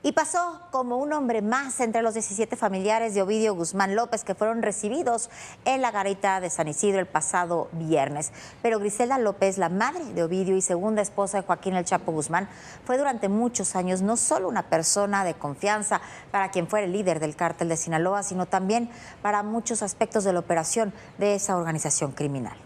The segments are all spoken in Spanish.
Y pasó como un hombre más entre los 17 familiares de Ovidio Guzmán López que fueron recibidos en la garita de San Isidro el pasado viernes. Pero Griselda López, la madre de Ovidio y segunda esposa de Joaquín El Chapo Guzmán, fue durante muchos años no solo una persona de confianza para quien fuera el líder del cártel de Sinaloa, sino también para muchos aspectos de la operación de esa organización criminal.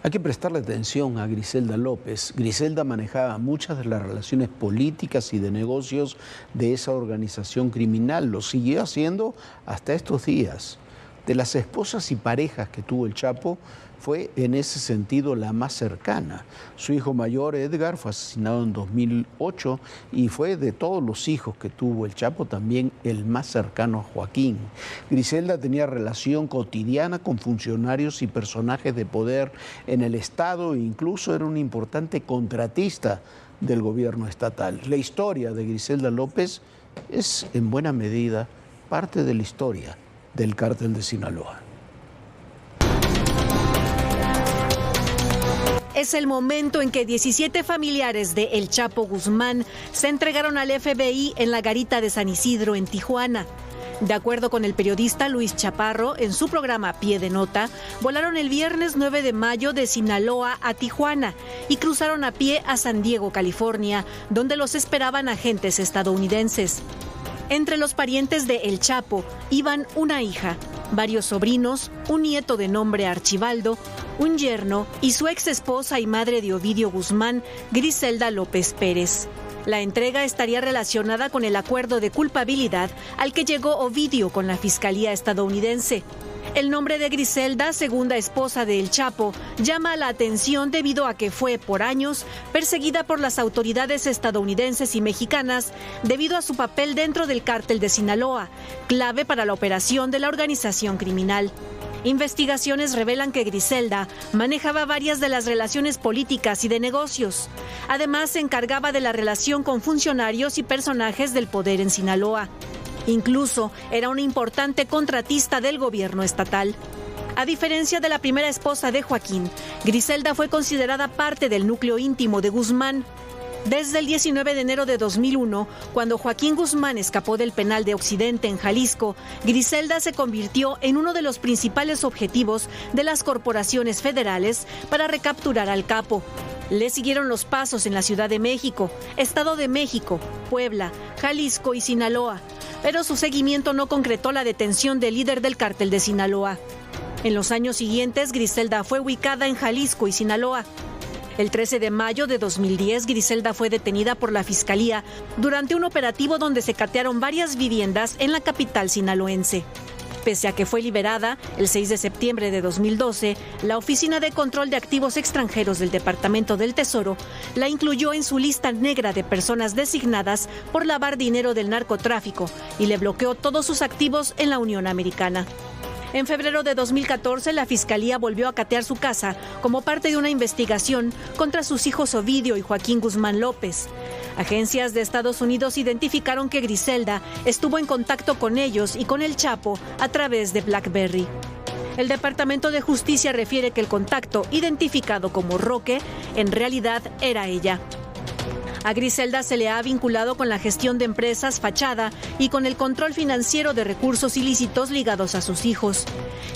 Hay que prestarle atención a Griselda López. Griselda manejaba muchas de las relaciones políticas y de negocios de esa organización criminal. Lo siguió haciendo hasta estos días. De las esposas y parejas que tuvo el Chapo, fue en ese sentido la más cercana. Su hijo mayor, Edgar, fue asesinado en 2008 y fue de todos los hijos que tuvo el Chapo también el más cercano a Joaquín. Griselda tenía relación cotidiana con funcionarios y personajes de poder en el Estado e incluso era un importante contratista del gobierno estatal. La historia de Griselda López es en buena medida parte de la historia del cártel de Sinaloa. Es el momento en que 17 familiares de El Chapo Guzmán se entregaron al FBI en la garita de San Isidro, en Tijuana. De acuerdo con el periodista Luis Chaparro, en su programa Pie de Nota, volaron el viernes 9 de mayo de Sinaloa a Tijuana y cruzaron a pie a San Diego, California, donde los esperaban agentes estadounidenses. Entre los parientes de El Chapo iban una hija, varios sobrinos, un nieto de nombre Archibaldo, un yerno y su ex esposa y madre de Ovidio Guzmán, Griselda López Pérez. La entrega estaría relacionada con el acuerdo de culpabilidad al que llegó Ovidio con la Fiscalía estadounidense. El nombre de Griselda, segunda esposa de El Chapo, llama la atención debido a que fue, por años, perseguida por las autoridades estadounidenses y mexicanas debido a su papel dentro del cártel de Sinaloa, clave para la operación de la organización criminal. Investigaciones revelan que Griselda manejaba varias de las relaciones políticas y de negocios. Además, se encargaba de la relación con funcionarios y personajes del poder en Sinaloa. Incluso era una importante contratista del gobierno estatal. A diferencia de la primera esposa de Joaquín, Griselda fue considerada parte del núcleo íntimo de Guzmán. Desde el 19 de enero de 2001, cuando Joaquín Guzmán escapó del penal de Occidente en Jalisco, Griselda se convirtió en uno de los principales objetivos de las corporaciones federales para recapturar al capo. Le siguieron los pasos en la Ciudad de México, Estado de México, Puebla, Jalisco y Sinaloa, pero su seguimiento no concretó la detención del líder del cártel de Sinaloa. En los años siguientes, Griselda fue ubicada en Jalisco y Sinaloa. El 13 de mayo de 2010, Griselda fue detenida por la Fiscalía durante un operativo donde se catearon varias viviendas en la capital sinaloense. Pese a que fue liberada, el 6 de septiembre de 2012, la Oficina de Control de Activos Extranjeros del Departamento del Tesoro la incluyó en su lista negra de personas designadas por lavar dinero del narcotráfico y le bloqueó todos sus activos en la Unión Americana. En febrero de 2014, la Fiscalía volvió a catear su casa como parte de una investigación contra sus hijos Ovidio y Joaquín Guzmán López. Agencias de Estados Unidos identificaron que Griselda estuvo en contacto con ellos y con El Chapo a través de BlackBerry. El Departamento de Justicia refiere que el contacto, identificado como Roque, en realidad era ella. A Griselda se le ha vinculado con la gestión de empresas fachada y con el control financiero de recursos ilícitos ligados a sus hijos.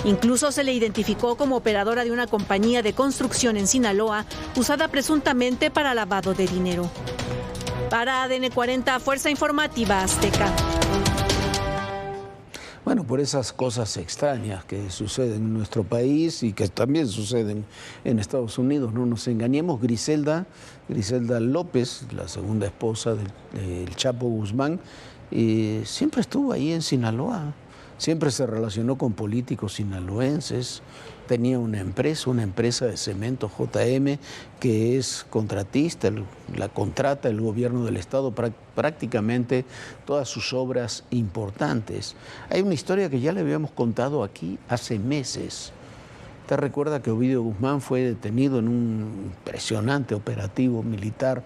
Incluso se le identificó como operadora de una compañía de construcción en Sinaloa, usada presuntamente para lavado de dinero. Para ADN 40, Fuerza Informativa Azteca. Bueno, por esas cosas extrañas que suceden en nuestro país y que también suceden en Estados Unidos, no nos engañemos, Griselda López, la segunda esposa del Chapo Guzmán, siempre estuvo ahí en Sinaloa, siempre se relacionó con políticos sinaloenses, tenía una empresa de cemento JM, que es contratista, la contrata el gobierno del estado prácticamente todas sus obras importantes. Hay una historia que ya le habíamos contado aquí hace meses. Usted recuerda que Ovidio Guzmán fue detenido en un impresionante operativo militar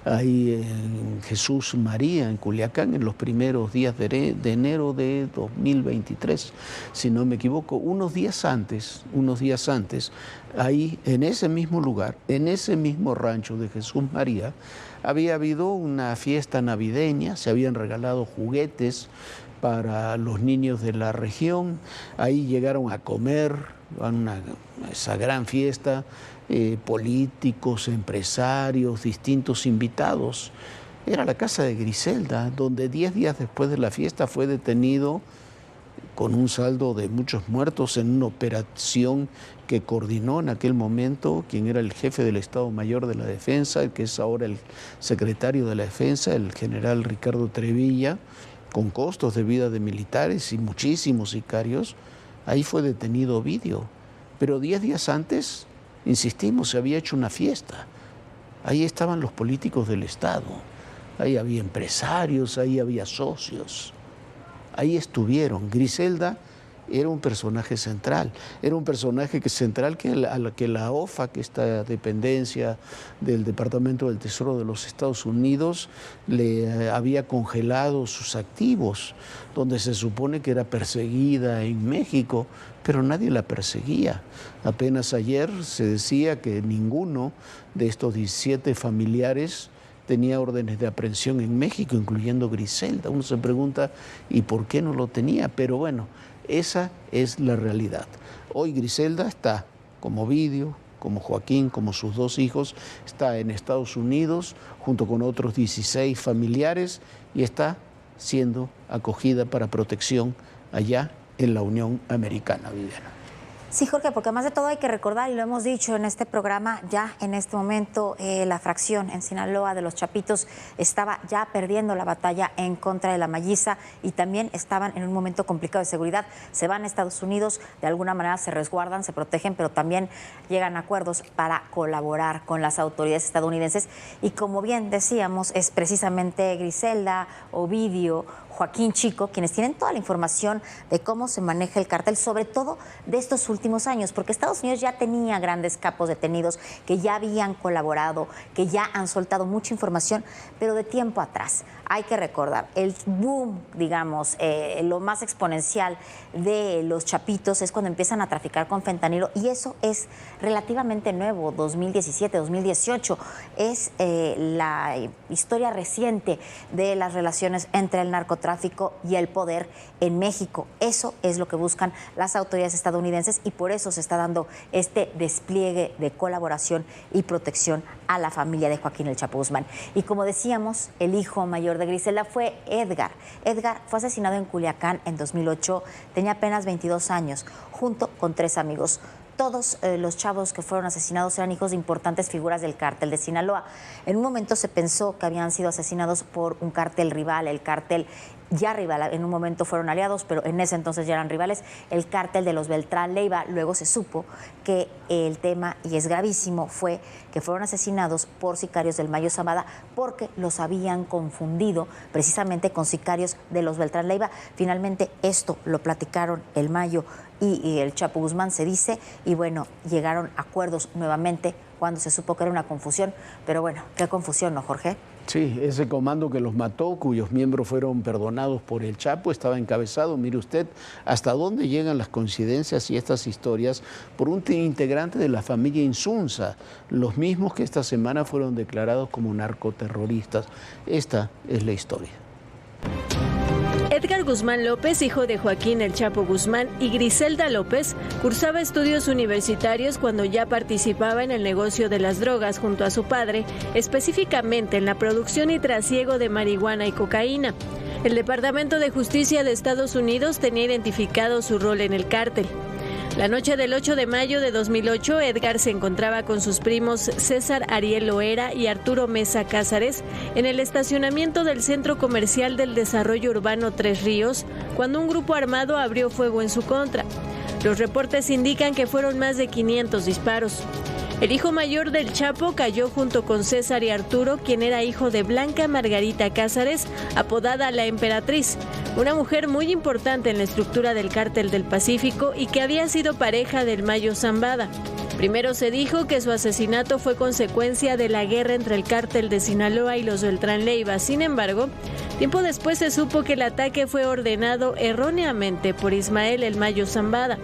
ahí en Jesús María, en Culiacán, en los primeros días de enero de 2023, si no me equivoco, unos días antes, ahí en ese mismo lugar, en ese mismo rancho de Jesús María, había habido una fiesta navideña, se habían regalado juguetes para los niños de la región, ahí llegaron a comer a esa gran fiesta, políticos, empresarios, distintos invitados. Era la casa de Griselda, donde 10 días después de la fiesta fue detenido con un saldo de muchos muertos en una operación que coordinó en aquel momento quien era el jefe del Estado Mayor de la Defensa, el que es ahora el secretario de la Defensa, el general Ricardo Trevilla, con costos de vida de militares y muchísimos sicarios. Ahí fue detenido Ovidio. Pero 10 días antes, insistimos, se había hecho una fiesta. Ahí estaban los políticos del Estado, ahí había empresarios, ahí había socios. Ahí estuvieron. Griselda era un personaje central, era un personaje central que la OFAC, que esta dependencia del Departamento del Tesoro de los Estados Unidos, le había congelado sus activos, donde se supone que era perseguida en México, pero nadie la perseguía. Apenas ayer se decía que ninguno de estos 17 familiares tenía órdenes de aprehensión en México, incluyendo Griselda. Uno se pregunta, ¿y por qué no lo tenía? Pero bueno, esa es la realidad. Hoy Griselda está, como Ovidio, como Joaquín, como sus 2 hijos, está en Estados Unidos junto con otros 16 familiares y está siendo acogida para protección allá en la Unión Americana, Viviana. Sí, Jorge, porque más de todo hay que recordar, y lo hemos dicho en este programa, ya en este momento la fracción en Sinaloa de los Chapitos estaba ya perdiendo la batalla en contra de la Malliza y también estaban en un momento complicado de seguridad. Se van a Estados Unidos, de alguna manera se resguardan, se protegen, pero también llegan a acuerdos para colaborar con las autoridades estadounidenses. Y como bien decíamos, es precisamente Griselda, Ovidio, Joaquín Chico, quienes tienen toda la información de cómo se maneja el cártel, sobre todo de estos últimos años, porque Estados Unidos ya tenía grandes capos detenidos que ya habían colaborado, que ya han soltado mucha información, pero de tiempo atrás. Hay que recordar, el boom, digamos, lo más exponencial de los Chapitos es cuando empiezan a traficar con fentanilo, y eso es relativamente nuevo, 2017, 2018. Es la historia reciente de las relaciones entre el narcotráfico y el poder en México. Eso es lo que buscan las autoridades estadounidenses y por eso se está dando este despliegue de colaboración y protección a la familia de Joaquín El Chapo Guzmán. Y como decíamos, el hijo mayor de Griselda fue Edgar. Edgar fue asesinado en Culiacán en 2008, tenía apenas 22 años, junto con 3 amigos. Todos los chavos que fueron asesinados eran hijos de importantes figuras del cártel de Sinaloa. En un momento se pensó que habían sido asesinados por un cártel rival, el cártel ya rival, en un momento fueron aliados, pero en ese entonces ya eran rivales, el cártel de los Beltrán Leiva. Luego se supo que el tema, y es gravísimo, fue que fueron asesinados por sicarios del Mayo Zambada porque los habían confundido precisamente con sicarios de los Beltrán Leiva. Finalmente esto lo platicaron el Mayo y el Chapo Guzmán, se dice, y bueno, llegaron a acuerdos nuevamente cuando se supo que era una confusión, pero bueno, qué confusión, ¿no, Jorge? Sí, ese comando que los mató, cuyos miembros fueron perdonados por el Chapo, estaba encabezado, mire usted, hasta dónde llegan las coincidencias y estas historias, por un integrante de la familia Insunza, los mismos que esta semana fueron declarados como narcoterroristas. Esta es la historia. Edgar Guzmán López, hijo de Joaquín El Chapo Guzmán, y Griselda López, cursaba estudios universitarios cuando ya participaba en el negocio de las drogas junto a su padre, específicamente en la producción y trasiego de marihuana y cocaína. El Departamento de Justicia de Estados Unidos tenía identificado su rol en el cártel. La noche del 8 de mayo de 2008, Edgar se encontraba con sus primos César Ariel Loera y Arturo Mesa Cázares en el estacionamiento del Centro Comercial del Desarrollo Urbano Tres Ríos, cuando un grupo armado abrió fuego en su contra. Los reportes indican que fueron más de 500 disparos. El hijo mayor del Chapo cayó junto con César y Arturo, quien era hijo de Blanca Margarita Cázares, apodada La Emperatriz, una mujer muy importante en la estructura del Cártel del Pacífico y que había sido pareja del Mayo Zambada. Primero se dijo que su asesinato fue consecuencia de la guerra entre el Cártel de Sinaloa y los Beltrán Leiva. Sin embargo, tiempo después se supo que el ataque fue ordenado erróneamente por Ismael el Mayo Zambada.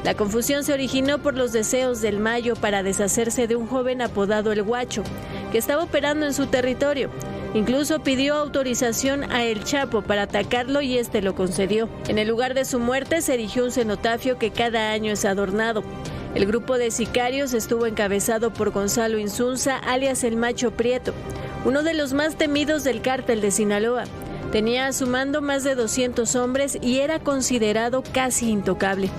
La confusión se originó por los deseos del Mayo para deshacerse de un joven apodado El Guacho, que estaba operando en su territorio. Incluso pidió autorización a El Chapo para atacarlo y este lo concedió. En el lugar de su muerte se erigió un cenotafio que cada año es adornado. El grupo de sicarios estuvo encabezado por Gonzalo Insunza, alias El Macho Prieto, uno de los más temidos del Cártel de Sinaloa. Tenía a su mando más de 200 hombres y era considerado casi intocable.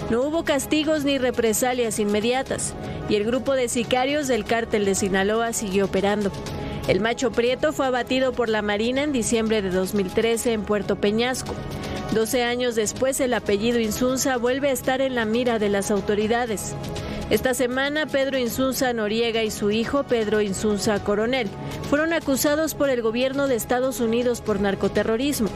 No hubo castigos ni represalias inmediatas, y el grupo de sicarios del Cártel de Sinaloa siguió operando. El Macho Prieto fue abatido por la Marina en diciembre de 2013 en Puerto Peñasco. 12 años después, el apellido Insunza vuelve a estar en la mira de las autoridades. Esta semana, Pedro Insunza Noriega y su hijo, Pedro Insunza Coronel, fueron acusados por el gobierno de Estados Unidos por narcoterrorismo.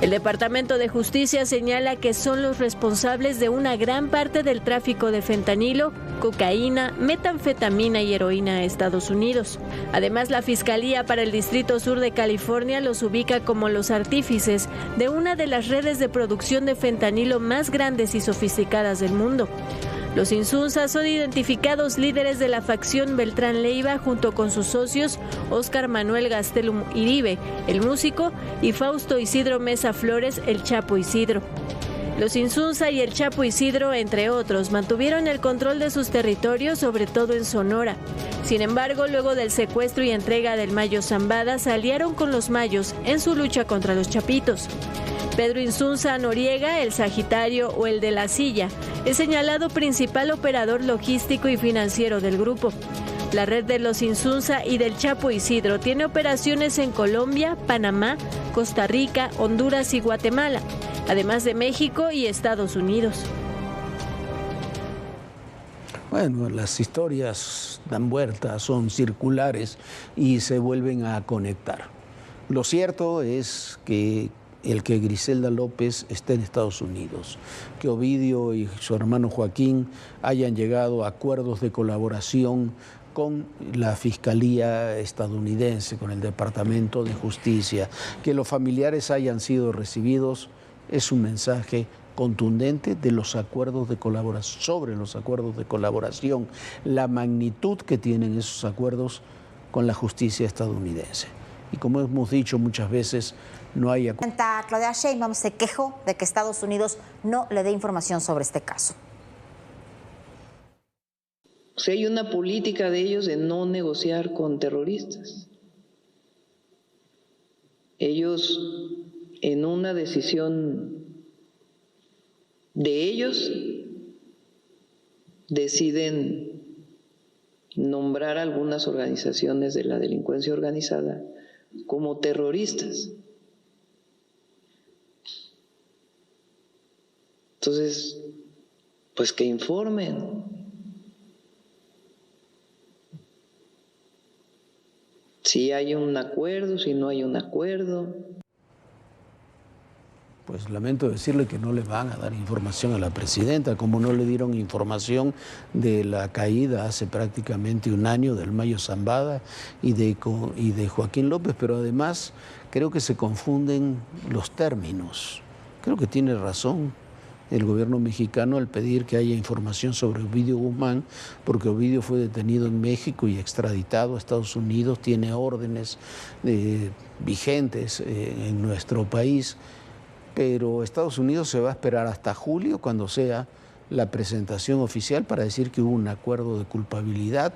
El Departamento de Justicia señala que son los responsables de una gran parte del tráfico de fentanilo, cocaína, metanfetamina y heroína a Estados Unidos. Además, la Fiscalía para el Distrito Sur de California los ubica como los artífices de una de las redes de producción de fentanilo más grandes y sofisticadas del mundo. Los Insunza son identificados líderes de la facción Beltrán Leiva junto con sus socios Óscar Manuel Gastelum Iribe, el músico, y Fausto Isidro Mesa Flores, el Chapo Isidro. Los Insunza y el Chapo Isidro, entre otros, mantuvieron el control de sus territorios, sobre todo en Sonora. Sin embargo, luego del secuestro y entrega del Mayo Zambada, se aliaron con los Mayos en su lucha contra los Chapitos. Pedro Insunza Noriega, el Sagitario o el de la Silla, es señalado principal operador logístico y financiero del grupo. La red de los Insunza y del Chapo Isidro tiene operaciones en Colombia, Panamá, Costa Rica, Honduras y Guatemala, además de México y Estados Unidos. Bueno, las historias dan vueltas, son circulares y se vuelven a conectar. Lo cierto es que Griselda López esté en Estados Unidos, que Ovidio y su hermano Joaquín hayan llegado a acuerdos de colaboración con la Fiscalía estadounidense, con el Departamento de Justicia, que los familiares hayan sido recibidos, es un mensaje contundente de los acuerdos de colaboración, sobre los acuerdos de colaboración, la magnitud que tienen esos acuerdos con la justicia estadounidense. Y como hemos dicho muchas veces, no hay acuerdo. Claudia Sheinbaum se quejó de que Estados Unidos no le dé información sobre este caso. O sea, hay una política de ellos de no negociar con terroristas. Ellos, en una decisión de ellos, deciden nombrar algunas organizaciones de la delincuencia organizada como terroristas. Entonces, pues que informen. Si hay un acuerdo, si no hay un acuerdo. Pues lamento decirle que no le van a dar información a la presidenta, como no le dieron información de la caída hace prácticamente un año del Mayo Zambada y de Joaquín López, pero además creo que se confunden los términos. Creo que tiene razón el gobierno mexicano al pedir que haya información sobre Ovidio Guzmán, porque Ovidio fue detenido en México y extraditado a Estados Unidos, tiene órdenes vigentes en nuestro país, pero Estados Unidos se va a esperar hasta julio, cuando sea la presentación oficial, para decir que hubo un acuerdo de culpabilidad,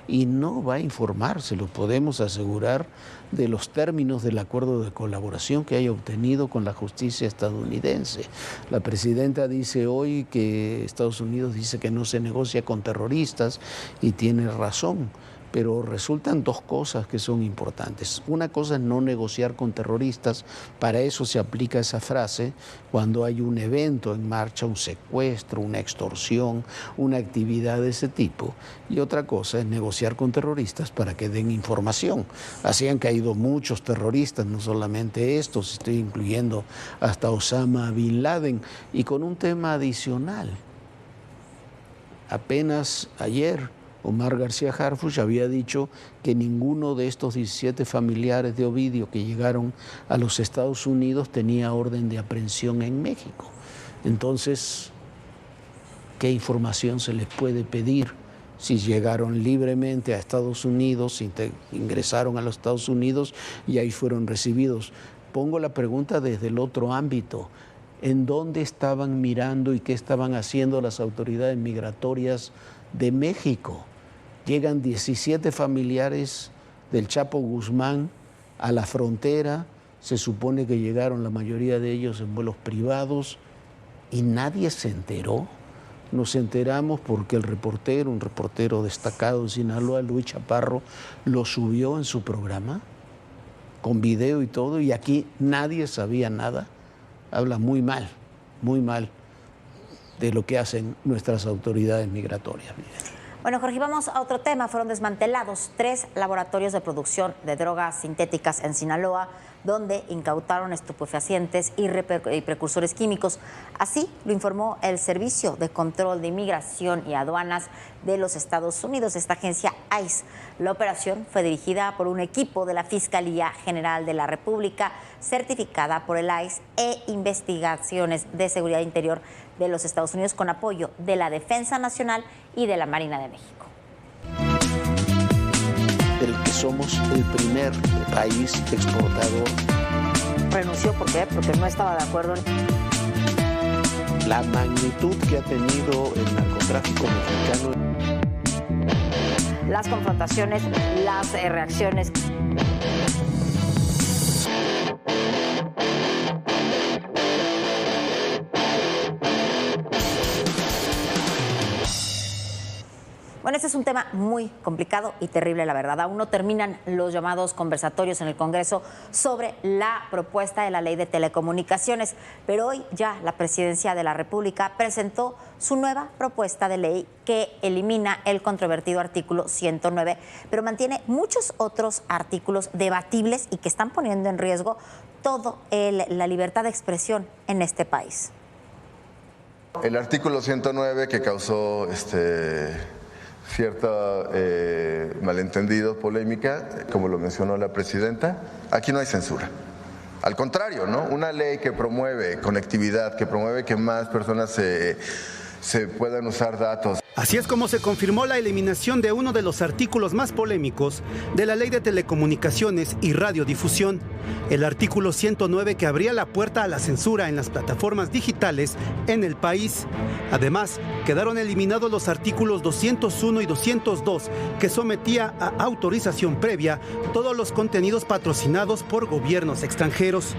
y no va a informar, se lo podemos asegurar, de los términos del acuerdo de colaboración que haya obtenido con la justicia estadounidense. La presidenta dice hoy que Estados Unidos dice que no se negocia con terroristas, y tiene razón, pero resultan dos cosas que son importantes. Una cosa es no negociar con terroristas, para eso se aplica esa frase cuando hay un evento en marcha, un secuestro, una extorsión, una actividad de ese tipo. Y otra cosa es negociar con terroristas para que den información. Así han caído muchos terroristas, no solamente estos, estoy incluyendo hasta Osama Bin Laden. Y con un tema adicional, apenas ayer Omar García Harfuch había dicho que ninguno de estos 17 familiares de Ovidio que llegaron a los Estados Unidos tenía orden de aprehensión en México. Entonces, ¿qué información se les puede pedir si llegaron libremente a Estados Unidos, ingresaron a los Estados Unidos y ahí fueron recibidos? Pongo la pregunta desde el otro ámbito. ¿En dónde estaban mirando y qué estaban haciendo las autoridades migratorias de México? Llegan 17 familiares del Chapo Guzmán a la frontera, se supone que llegaron la mayoría de ellos en vuelos privados y nadie se enteró. Nos enteramos porque el reportero, un reportero destacado de Sinaloa, Luis Chaparro, lo subió en su programa con video y todo, y aquí nadie sabía nada. Habla muy mal de lo que hacen nuestras autoridades migratorias. Bueno, Jorge, vamos a otro tema. Fueron desmantelados 3 laboratorios de producción de drogas sintéticas en Sinaloa, donde incautaron estupefacientes y precursores químicos. Así lo informó el Servicio de Control de Inmigración y Aduanas de los Estados Unidos, esta agencia ICE. La operación fue dirigida por un equipo de la Fiscalía General de la República, certificada por el ICE e Investigaciones de Seguridad Interior de los Estados Unidos, con apoyo de la Defensa Nacional y de la Marina de México. Del que somos el primer país exportador. Renunció, ¿por qué? Porque no estaba de acuerdo en la magnitud que ha tenido el narcotráfico mexicano. Las confrontaciones, las reacciones. Bueno, este es un tema muy complicado y terrible, la verdad. Aún no terminan los llamados conversatorios en el Congreso sobre la propuesta de la Ley de Telecomunicaciones, pero hoy ya la Presidencia de la República presentó su nueva propuesta de ley que elimina el controvertido artículo 109, pero mantiene muchos otros artículos debatibles y que están poniendo en riesgo toda la libertad de expresión en este país. El artículo 109 que causó cierto malentendido, polémica, como lo mencionó la presidenta, aquí no hay censura. Al contrario, ¿no? Una ley que promueve conectividad, que promueve que más personas se puedan usar datos. Así es como se confirmó la eliminación de uno de los artículos más polémicos de la Ley de Telecomunicaciones y Radiodifusión, el artículo 109, que abría la puerta a la censura en las plataformas digitales en el país. Además, quedaron eliminados los artículos 201 y 202, que sometía a autorización previa todos los contenidos patrocinados por gobiernos extranjeros.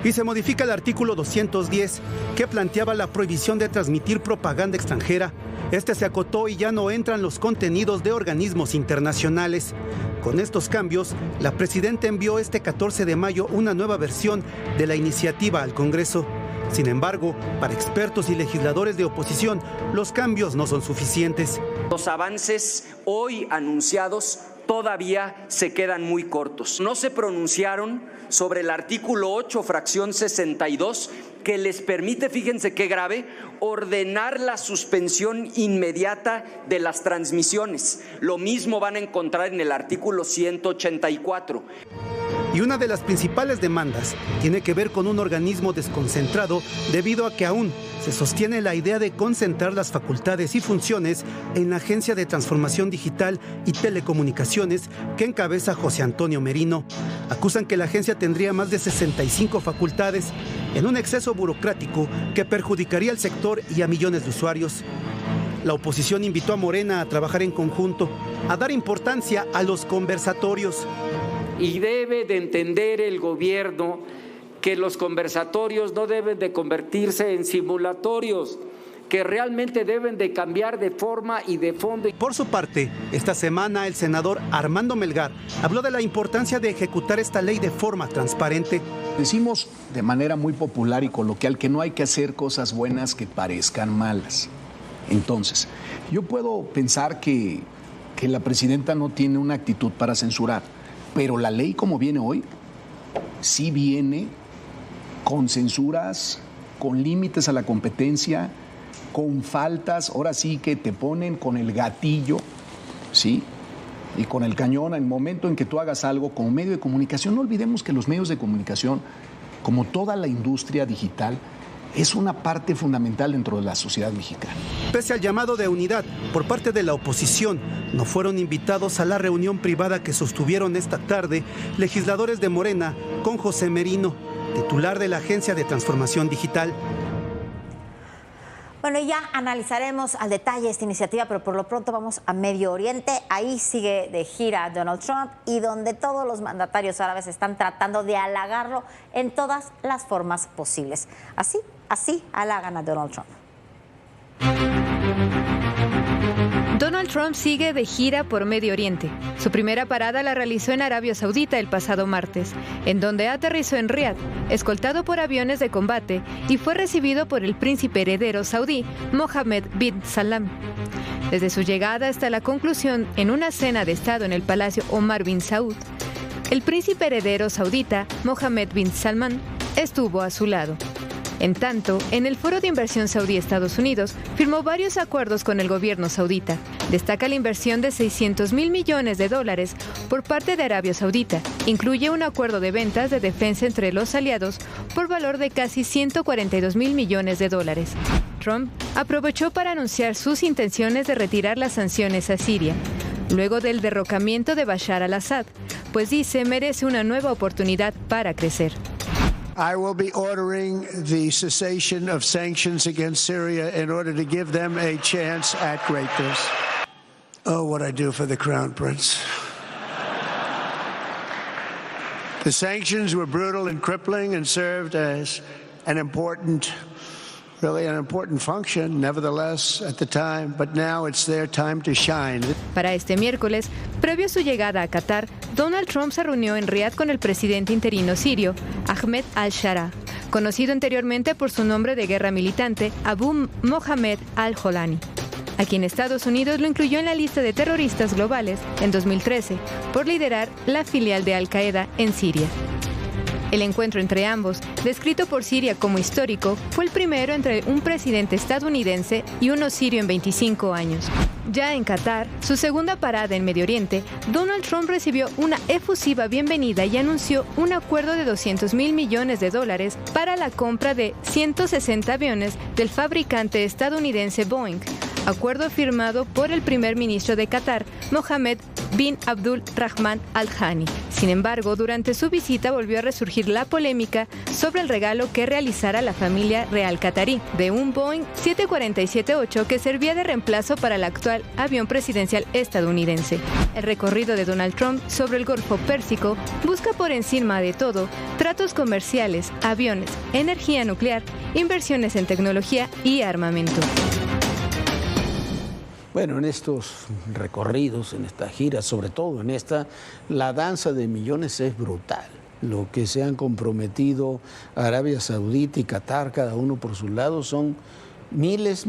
Y se modifica el artículo 210, que planteaba la prohibición de transmitir propaganda extranjera. Este se acotó y ya no entran los contenidos de organismos internacionales. Con estos cambios, la presidenta envió este 14 de mayo una nueva versión de la iniciativa al Congreso. Sin embargo, para expertos y legisladores de oposición, los cambios no son suficientes. Los avances hoy anunciados todavía se quedan muy cortos. No se pronunciaron sobre el artículo 8, fracción 62, que les permite, fíjense qué grave, ordenar la suspensión inmediata de las transmisiones. Lo mismo van a encontrar en el artículo 184. Y una de las principales demandas tiene que ver con un organismo desconcentrado, debido a que aún se sostiene la idea de concentrar las facultades y funciones en la Agencia de Transformación Digital y Telecomunicaciones, que encabeza José Antonio Merino. Acusan que la agencia tendría más de 65 facultades, en un exceso burocrático que perjudicaría al sector y a millones de usuarios. La oposición invitó a Morena a trabajar en conjunto, a dar importancia a los conversatorios. Y debe de entender el gobierno que los conversatorios no deben de convertirse en simulatorios. que realmente deben de cambiar de forma y de fondo. Por su parte, esta semana el senador Armando Melgar habló de la importancia de ejecutar esta ley de forma transparente. Decimos de manera muy popular y coloquial que no hay que hacer cosas buenas que parezcan malas. Entonces, yo puedo pensar que la presidenta no tiene una actitud para censurar, pero la ley como viene hoy, sí viene con censuras, con límites a la competencia, con faltas, ahora sí que te ponen con el gatillo, ¿sí? Y con el cañón, al momento en que tú hagas algo como medio de comunicación. No olvidemos que los medios de comunicación, como toda la industria digital, es una parte fundamental dentro de la sociedad mexicana. Pese al llamado de unidad por parte de la oposición, no fueron invitados a la reunión privada que sostuvieron esta tarde legisladores de Morena con José Merino, titular de la Agencia de Transformación Digital. Bueno, ya analizaremos al detalle esta iniciativa, pero por lo pronto vamos a Medio Oriente. Ahí sigue de gira Donald Trump y donde todos los mandatarios árabes están tratando de halagarlo en todas las formas posibles. Así halagan a Donald Trump. Donald Trump sigue de gira por Medio Oriente. Su primera parada la realizó en Arabia Saudita el pasado martes, en donde aterrizó en Riad, escoltado por aviones de combate, y fue recibido por el príncipe heredero saudí, Mohammed bin Salman. Desde su llegada hasta la conclusión en una cena de Estado en el Palacio Omar bin Saud, el príncipe heredero saudita, Mohammed bin Salman, estuvo a su lado. En tanto, en el Foro de Inversión Saudí-Estados Unidos firmó varios acuerdos con el gobierno saudita. Destaca la inversión de $600 mil millones por parte de Arabia Saudita. Incluye un acuerdo de ventas de defensa entre los aliados por valor de casi $142 mil millones. Trump aprovechó para anunciar sus intenciones de retirar las sanciones a Siria, luego del derrocamiento de Bashar al-Assad, pues dice merece una nueva oportunidad para crecer. I will be ordering the cessation of sanctions against Syria in order to give them a chance at greatness. Oh, what I do for the Crown Prince. The sanctions were brutal and crippling and served as an important function, nevertheless, at the time, but now it's their time to shine. Para este miércoles, previo a su llegada a Qatar, Donald Trump se reunió en Riad con el presidente interino sirio, Ahmed al-Shara, conocido anteriormente por su nombre de guerra militante, Abu Mohammed al-Jolani. Aquí en Estados Unidos lo incluyó en la lista de terroristas globales en 2013 por liderar la filial de Al-Qaeda en Siria. El encuentro entre ambos, descrito por Siria como histórico, fue el primero entre un presidente estadounidense y uno sirio en 25 años. Ya en Qatar, su segunda parada en Medio Oriente, Donald Trump recibió una efusiva bienvenida y anunció un acuerdo de $200 mil millones para la compra de 160 aviones del fabricante estadounidense Boeing, acuerdo firmado por el primer ministro de Qatar, Mohammed bin Abdul Rahman Al Thani. Sin embargo, durante su visita volvió a resurgir la polémica sobre el regalo que realizara la familia real catarí de un Boeing 747-8 que servía de reemplazo para el actual avión presidencial estadounidense. El recorrido de Donald Trump sobre el Golfo Pérsico busca por encima de todo tratos comerciales, aviones, energía nuclear, inversiones en tecnología y armamento. Bueno, en estos recorridos, en esta gira, sobre todo en esta, la danza de millones es brutal. Lo que se han comprometido Arabia Saudita y Qatar, cada uno por su lado, son miles,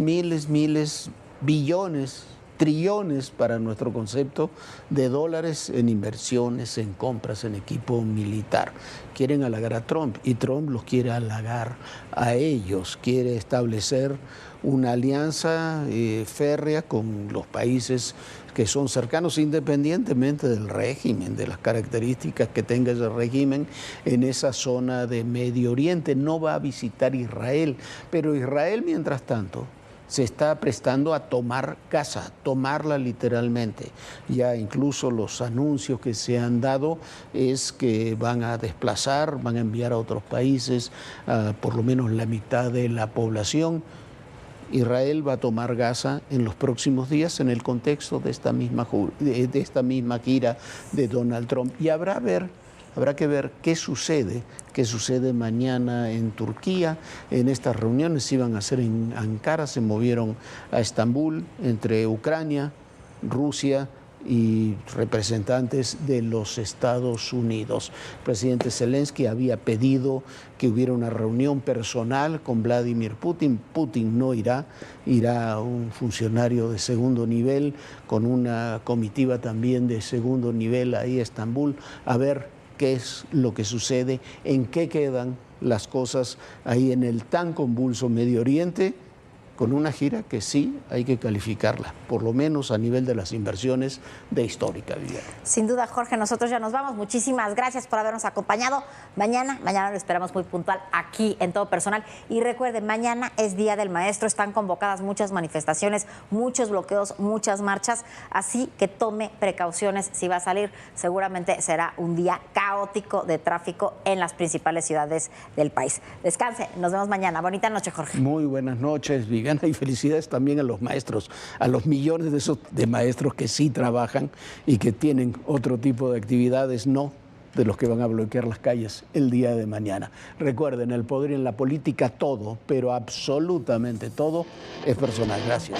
billones, trillones para nuestro concepto de dólares en inversiones, en compras, en equipo militar. Quieren halagar a Trump y Trump los quiere halagar a ellos, quiere establecer una alianza férrea con los países que son cercanos independientemente del régimen, de las características que tenga ese régimen en esa zona de Medio Oriente. No va a visitar Israel, pero Israel, mientras tanto, se está prestando a tomar Gaza, tomarla literalmente. Ya incluso los anuncios que se han dado es que van a desplazar, van a enviar a otros países por lo menos la mitad de la población. Israel va a tomar Gaza en los próximos días en el contexto de esta misma gira de Donald Trump. Y habrá Habrá que ver qué sucede mañana en Turquía. En estas reuniones se iban a hacer en Ankara, se movieron a Estambul, entre Ucrania, Rusia y representantes de los Estados Unidos. El presidente Zelensky había pedido que hubiera una reunión personal con Vladimir Putin. Putin no irá, irá un funcionario de segundo nivel con una comitiva también de segundo nivel ahí a Estambul, a ver qué es lo que sucede, en qué quedan las cosas ahí en el tan convulso Medio Oriente, con una gira que sí hay que calificarla, por lo menos a nivel de las inversiones de histórica, Viviana. Sin duda, Jorge, nosotros ya nos vamos. Muchísimas gracias por habernos acompañado. Mañana lo esperamos muy puntual aquí en Todo Personal. Y recuerden, mañana es Día del Maestro, están convocadas muchas manifestaciones, muchos bloqueos, muchas marchas, así que tome precauciones si va a salir. Seguramente será un día caótico de tráfico en las principales ciudades del país. Descanse, nos vemos mañana. Bonita noche, Jorge. Muy buenas noches, Viviana. Y felicidades también a los maestros, a los millones de maestros que sí trabajan y que tienen otro tipo de actividades, no de los que van a bloquear las calles el día de mañana. Recuerden, el poder en la política, todo, pero absolutamente todo, es personal. Gracias.